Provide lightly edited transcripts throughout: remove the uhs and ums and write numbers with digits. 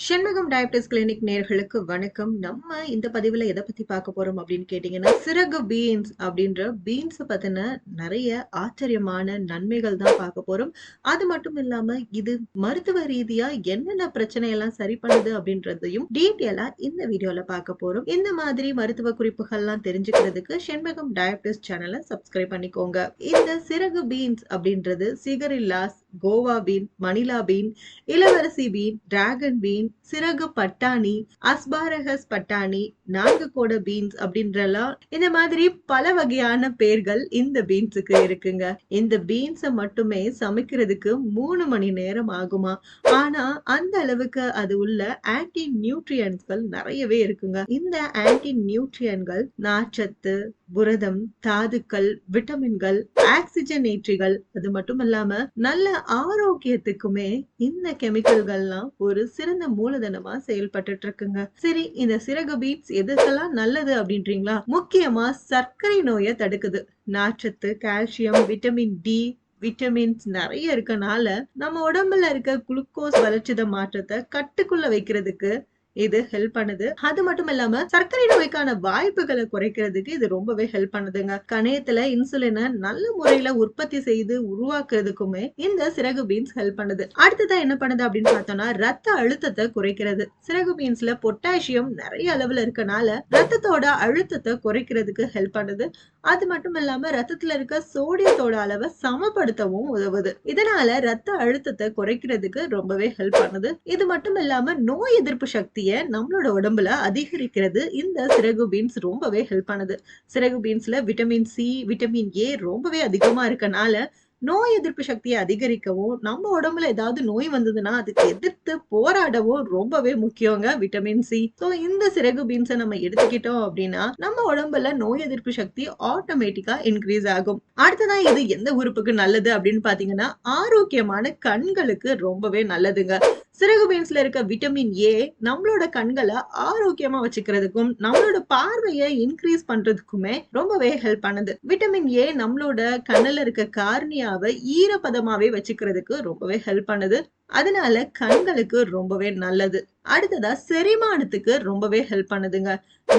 Shanmugam diabetes clinic நேயர்களுக்கு வணக்கம். நம்ம இந்த பதிவுல எத பத்தி பார்க்க போறோம் அப்படின்னு கேட்டீங்கன்னா, சிறகு பீன்ஸ் அப்படின்ற பீன்ஸ பத்தின நெறைய ஆச்சரியமான நன்மைகள் தான் பார்க்க போறோம். அது மட்டும் இல்லாம இது மருத்துவ ரீதியா என்னென்ன பிரச்சனையெல்லாம் சரி பண்ணுது அப்படின்றதையும் டீட்டெயிலா இந்த வீடியோல பார்க்க போறோம். இந்த மாதிரி மருத்துவ குறிப்புகள்லாம் தெரிஞ்சுக்கிறதுக்கு ஷண்முகம் டயபிட்டிஸ் சேனலை சப்ஸ்கிரைப் பண்ணிக்கோங்க. இந்த சிறகு பீன்ஸ் அப்படின்றது சிகரில்லாஸ், கோவா பீன், மணிலா பீன், இளவரசி பீன், டிராகன் பீன், சிறகு பட்டாணி, அஸ்பாரகஸ் பட்டாணி, நான்கு கோட பீன்ஸ் அப்படின்றலாம் இந்த மாதிரி பல வகையான பேர்கள் இந்த பீன்ஸுக்கு இருக்குங்க. இந்த பீன்ஸ மட்டுமே சமைக்கிறதுக்கு 3 மணி நேரம் ஆகுமா. ஆனா அந்த அளவுக்கு அது உள்ள ஆன்டி நியூட்ரியன்ட்கள் நிறையவே இருக்குங்க. இந்த ஆன்டி நியூட்ரியன்கள் நார்ச்சத்து, புரதம், தாதுக்கள், விட்டமின்கள், ஆக்சிஜனேற்றிகள், அது மட்டும் இல்லாம நல்ல ஆரோக்கியத்துக்குமே இந்த கெமிக்கல்கள்லாம் ஒரு சிறந்த மூலதனமா செயல்பட்டுட்டு இருக்குங்க. சரி, இந்த சிறகு பீன்ஸ் எதுக்கெல்லாம் நல்லது அப்படின்றீங்களா? முக்கியமா சர்க்கரை நோயை தடுக்குது. நார்ச்சத்து, கால்சியம், விட்டமின் டி, விட்டமின்ஸ் நிறைய இருக்கனால நம்ம உடம்புல இருக்க குளுக்கோஸ் வளர்ச்சித மாற்றத்தை கட்டுக்குள்ள வைக்கிறதுக்கு இது ஹெல்ப் பண்ணுது. அது மட்டும் இல்லாம சர்க்கரை நோய்க்கான வாய்ப்புகளை குறைக்கிறதுக்கு இது ரொம்பவே ஹெல்ப் பண்ணுதுங்க. கணையத்துல இன்சுலினை நல்ல முறையில உற்பத்தி செய்து உருவாக்குறதுக்குமே இந்த சிறகு பீன்ஸ் ஹெல்ப் பண்ணுது. அடுத்ததான் என்ன பண்ணுது அப்படின்னு பார்த்தோம்னா, ரத்த அழுத்தத்தை குறைக்கிறது. சிறகு பீன்ஸ்ல பொட்டாசியம் நிறைய அளவுல இருக்கனால ரத்தத்தோட அழுத்தத்தை குறைக்கிறதுக்கு ஹெல்ப் பண்ணுது. அது மட்டும் இல்லாம ரத்தத்துல இருக்க சோடியத்தோட அளவை சமப்படுத்தவும் உதவுது. இதனால ரத்த அழுத்தத்தை குறைக்கிறதுக்கு ரொம்பவே ஹெல்ப் பண்ணுது. இது மட்டும் இல்லாம நோய் எதிர்ப்பு சக்தியை நம்மளோட உடம்புல அதிகரிக்கிறது இந்த சிறகு பீன்ஸ் ரொம்பவே ஹெல்ப் பண்ணுது. சிறகு பீன்ஸ்ல விட்டமின் சி, விட்டமின் ஏ ரொம்பவே அதிகமா இருக்கனால நோய் எதிர்ப்பு சக்தியை அதிகரிக்கவும், நம்ம உடம்புல ஏதாவது நோய் வந்ததுன்னா அதுக்கு எதிர்த்து போராடவும் ரொம்பவே முக்கியங்க விட்டமின் சி. சோ இந்த சிறகு பீன்ஸை நம்ம எடுத்துக்கிட்டோம் அப்படின்னா நம்ம உடம்புல நோய் எதிர்ப்பு சக்தி ஆட்டோமேட்டிக்கா இன்க்ரீஸ் ஆகும். அடுத்ததான் இது எந்த உறுப்புக்கு நல்லது அப்படின்னு பாத்தீங்கன்னா, ஆரோக்கியமான கண்களுக்கு ரொம்பவே நல்லதுங்க. சிறகு பீன்ஸ்ல இருக்க விட்டமின் ஏ நம்மளோட கண்களை ஆரோக்கியமா வச்சுக்கிறதுக்கும் நம்மளோட பார்வையை இன்க்ரீஸ் பண்றதுக்குமே ரொம்பவே ஹெல்ப் பண்ணுது. விட்டமின் ஏ நம்மளோட கண்ணுல இருக்க கார்னியாவை ஈரப்பதமாவே வச்சுக்கிறதுக்கு ரொம்பவே ஹெல்ப் பண்ணுது. அதனால கண்களுக்கு ரொம்பவே நல்லது. அடுத்ததா செரிமானத்துக்கு ரொம்பவே ஹெல்ப் பண்ணுதுங்க.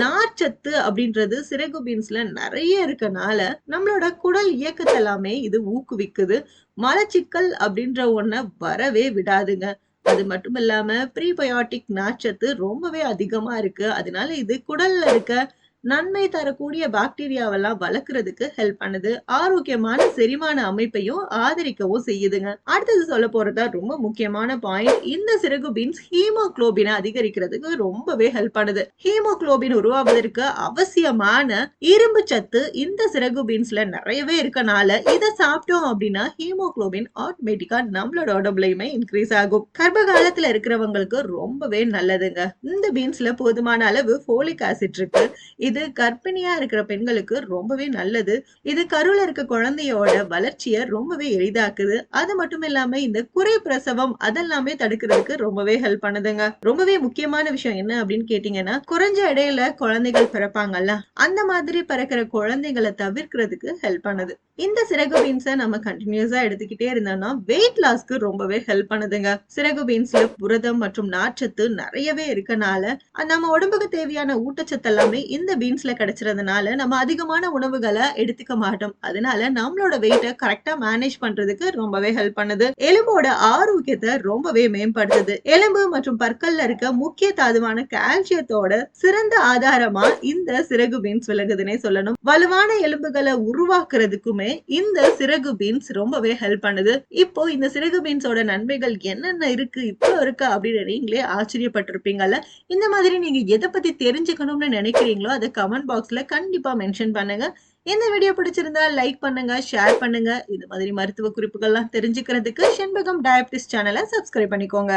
நார்ச்சத்து அப்படின்றது சிறகு பீன்ஸ்ல நிறைய இருக்கனால நம்மளோட குடல் இயக்கத்தை எல்லாமே இது ஊக்குவிக்குது. மலச்சிக்கல் அப்படின்ற ஒன்ன வரவே விடாதுங்க. அது மட்டும் இல்லாம ப்ரீபயோட்டிக் நார்ச்சத்து ரொம்பவே அதிகமா இருக்கு. அதனால இது குடல்ல இருக்க நன்மை தரக்கூடிய பாக்டீரியாவெல்லாம் வளர்க்கறதுக்கு ஹெல்ப் பண்ணுது. ஆரோக்கியமான செரிமான அமைப்பையும் ஆதரிக்கவும் செய்யுதுங்க. அடுத்தது சொல்ல போறதா ரொம்ப முக்கியமான பாயிண்ட், இந்த சிறகு பீன்ஸ் ஹீமோகுளோபினை அதிகரிக்கிறதுக்கு ரொம்பவே ஹெல்ப் பண்ணுது. ஹீமோகுளோபின் உருவாவதற்கு அவசியமான இரும்பு சத்து இந்த சிறகு பீன்ஸ்ல நிறையவே இருக்கனால இதை சாப்பிட்டோம் அப்படின்னா ஹீமோகுளோபின் ஆட்டோமேட்டிக்கா நம்மளோட உடம்புலயுமே இன்க்ரீஸ் ஆகும். கர்ப்ப காலத்துல இருக்கிறவங்களுக்கு ரொம்பவே நல்லதுங்க. இந்த பீன்ஸ்ல போதுமான அளவு ஃபோலிக் ஆசிட் இருக்கு. இது கர்ப்பிணியா இருக்கிற பெண்களுக்கு ரொம்பவே நல்லது. இது கருவுல இருக்க குழந்தையோட வளர்ச்சியை ரொம்பவே எளிதாக்குது. அது மட்டும் இல்லாம இந்த குறை பிரசவம் அதெல்லாமே தடுக்கிறதுக்கு ரொம்பவே ஹெல்ப் பண்ணுதுங்க. ரொம்பவே முக்கியமான விஷயம் என்ன அப்படின்னு கேட்டீங்கன்னா, குறைஞ்ச இடையில குழந்தைகள் பிறப்பாங்கல்ல, அந்த மாதிரி பிறக்கிற குழந்தைகளை தவிர்க்கிறதுக்கு ஹெல்ப் பண்ணுது. இந்த சிறகு பீன்ஸை நம்ம கண்டினியூஸா எடுத்துக்கிட்டே இருந்தோம்னா வெயிட் லாஸ்க்கு ரொம்பவே ஹெல்ப் பண்ணுதுங்க. சிறகு பீன்ஸ்ல புரதம் மற்றும் நார்ச்சத்து நிறையவே இருக்கனால நம்ம உடம்புக்கு தேவையான ஊட்டச்சத்து எல்லாமே இந்த பீன்ஸ்ல கிடைச்சறதுனால நம்ம அதிகமான உணவுகளை எடுத்துக்க மாட்டோம். அதனால நம்மளோட வெயிட்டை கரெக்டா மேனேஜ் பண்றதுக்கு ரொம்பவே ஹெல்ப் பண்ணுது. எலும்போட ஆரோக்கியத்தை ரொம்பவே மேம்படுத்துது. எலும்பு மற்றும் பற்கள்ல இருக்க முக்கிய தாதுவான கால்சியத்தோட சிறந்த ஆதாரமா இந்த சிறகு பீன்ஸ் விளங்குதுன்னே சொல்லணும். வலுவான எலும்புகளை உருவாக்குறதுக்குமே இந்த சிறகு பீன்ஸ் ரொம்பவே ஹெல்ப் பண்ணுது. இப்போ இந்த சிறகு பீன்ஸோட நன்மைகள் என்னென்ன இருக்கு இப்போ இருக்கு அப்படின்னு நீங்களே ஆச்சரியப்பட்டிருப்பீங்கல்ல. இந்த மாதிரி நீங்க எதை பத்தி தெரிஞ்சுக்கணும்னு நினைக்கிறீங்களோ அதை கமெண்ட் பாக்ஸ்ல கண்டிப்பா மென்ஷன் பண்ணுங்க. இந்த வீடியோ பிடிச்சிருந்தா லைக் பண்ணுங்க, ஷேர் பண்ணுங்க. இது மாதிரி மருத்துவ குறிப்புகள்லாம் தெரிஞ்சுக்கிறதுக்கு ஷண்முகம் டயபிட்டிஸ் சேனலை சப்ஸ்கிரைப் பண்ணிக்கோங்க.